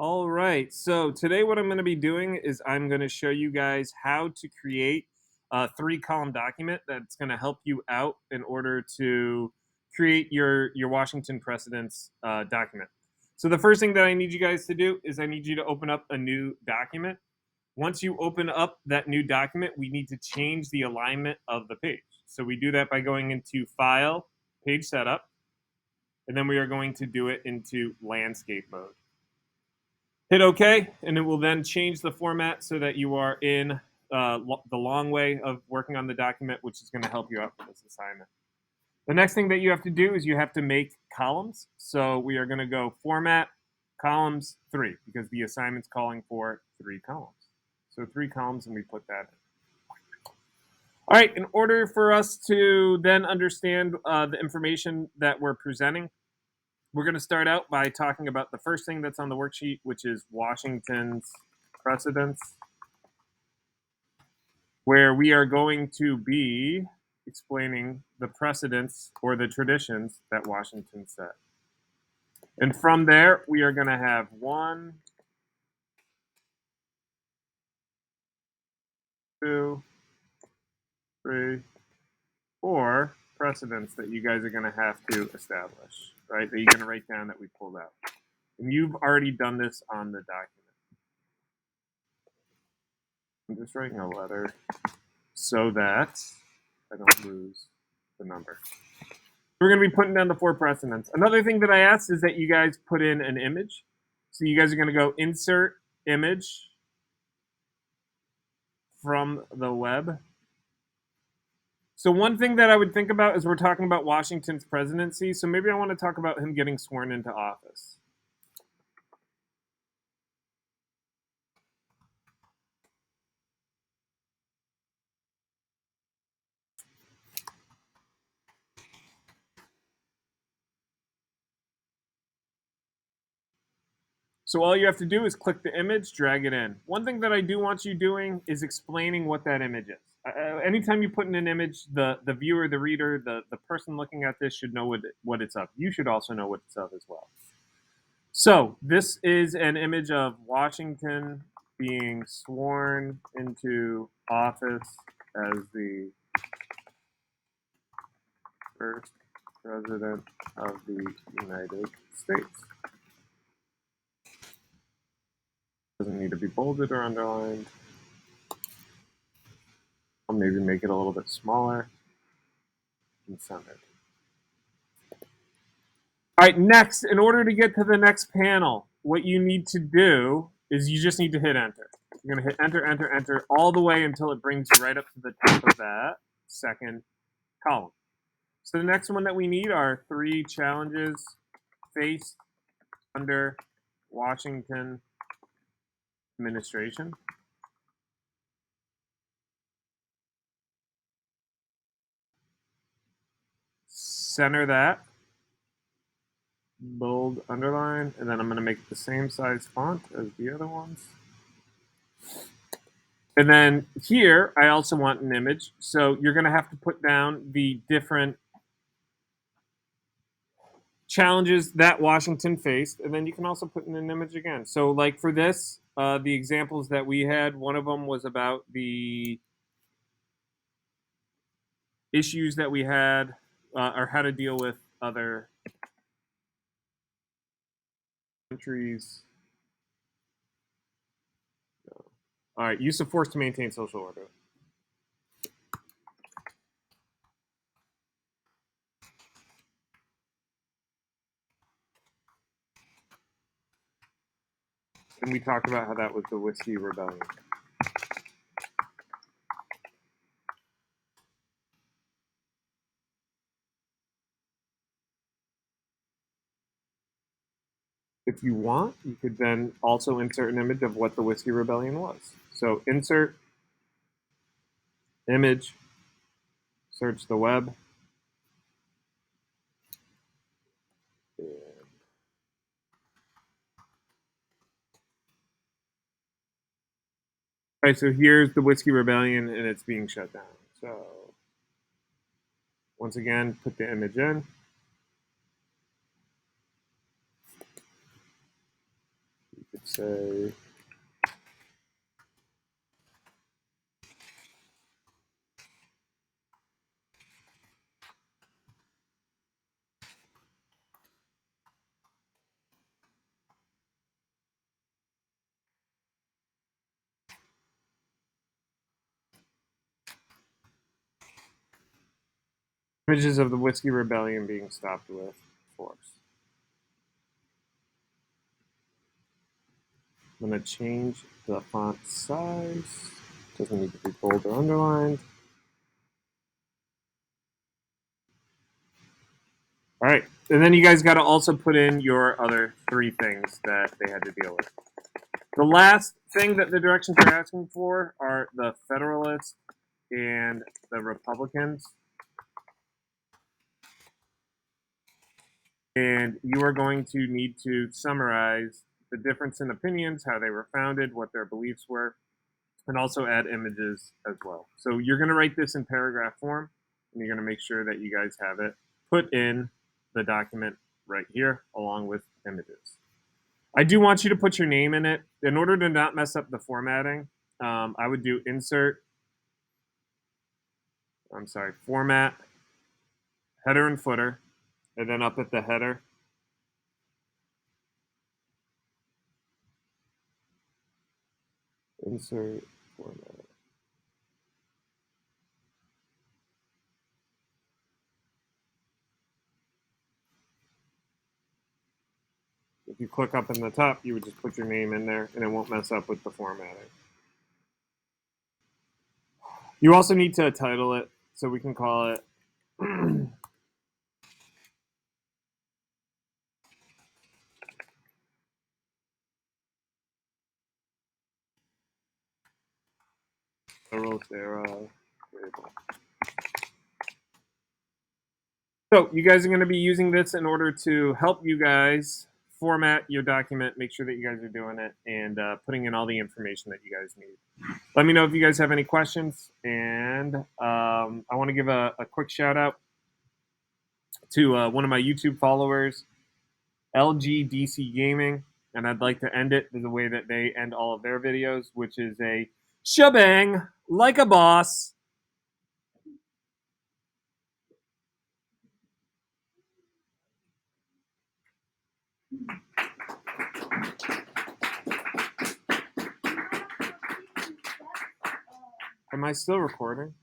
All right. So today, what I'm going to be doing is I'm going to show you guys how to create a three-column document that's going to help you out in order to create your Washington precedents document. So the first thing that I need you guys to do is I need you to open up a new document. Once you open up that new document, we need to change the alignment of the page. So we do that by going into File, Page Setup, and then we are going to do it into Landscape mode. Hit OK, and it will then change the format so that you are in the long way of working on the document, which is going to help you out for this assignment. The next thing that you have to do is you have to make columns. So we are going to go Format, Columns 3, because the assignment's calling for 3 columns. So 3 columns, and we put that in. All right, in order for us to then understand the information that we're presenting, we're going to start out by talking about the first thing that's on the worksheet, which is Washington's precedents, where we are going to be explaining the precedents or the traditions that Washington set. And from there, we are going to have 1, 2, 3, 4 precedents that you guys are going to have to establish, right? That you're going to write down that we pulled out. And you've already done this on the document. I'm just writing a letter so that I don't lose the number. We're going to be putting down the 4 precedents. Another thing that I asked is that you guys put in an image. So you guys are going to go insert image from the web. So one thing that I would think about is we're talking about Washington's presidency. So maybe I want to talk about him getting sworn into office. So all you have to do is click the image, drag it in. One thing that I do want you doing is explaining what that image is. Anytime you put in an image, the viewer, the reader, the person looking at this should know what it's of. You should also know what it's of as well. So this is an image of Washington being sworn into office as the first president of the United States. Doesn't need to be bolded or underlined. I'll maybe make it a little bit smaller and centered. All right, next, in order to get to the next panel, what you need to do is you just need to hit enter. You're going to hit enter, enter, enter all the way until it brings you right up to the top of that second column. So the next one that we need are 3 challenges faced under Washington administration. Center that, bold, underline, and then I'm going to make it the same size font as the other ones. And then here, I also want an image. So you're going to have to put down the different challenges that Washington faced, and then you can also put in an image again. So like for this, the examples that we had, one of them was about the issues that we had or how to deal with other countries. All right, use of force to maintain social order. And we talked about how that was the Whiskey Rebellion. If you want, you could then also insert an image of what the Whiskey Rebellion was. So insert image, search the web. All right, so here's the Whiskey Rebellion, and it's being shut down. So once again, put the image in. You Let's say images of the Whiskey Rebellion being stopped with force. I'm going to change the font size. Doesn't need to be bold or underlined. All right, and then you guys got to also put in your other 3 things that they had to deal with. The last thing that the directions are asking for are the Federalists and the Republicans. And you are going to need to summarize the difference in opinions, how they were founded, what their beliefs were, and also add images as well. So you're going to write this in paragraph form, and you're going to make sure that you guys have it put in the document right here, along with images. I do want you to put your name in it. In order to not mess up the formatting, I would do format, header and footer, and then up at the header, insert format. If you click up in the top, you would just put your name in there, and it won't mess up with the formatting. You also need to title it, so we can call it Federalist Era Label. So you guys are going to be using this in order to help you guys format your document, make sure that you guys are doing it, and putting in all the information that you guys need. Let me know if you guys have any questions, and I want to give a quick shout out to one of my YouTube followers, LGDC Gaming, and I'd like to end it the way that they end all of their videos, which is a shebang like a boss. Am I still recording?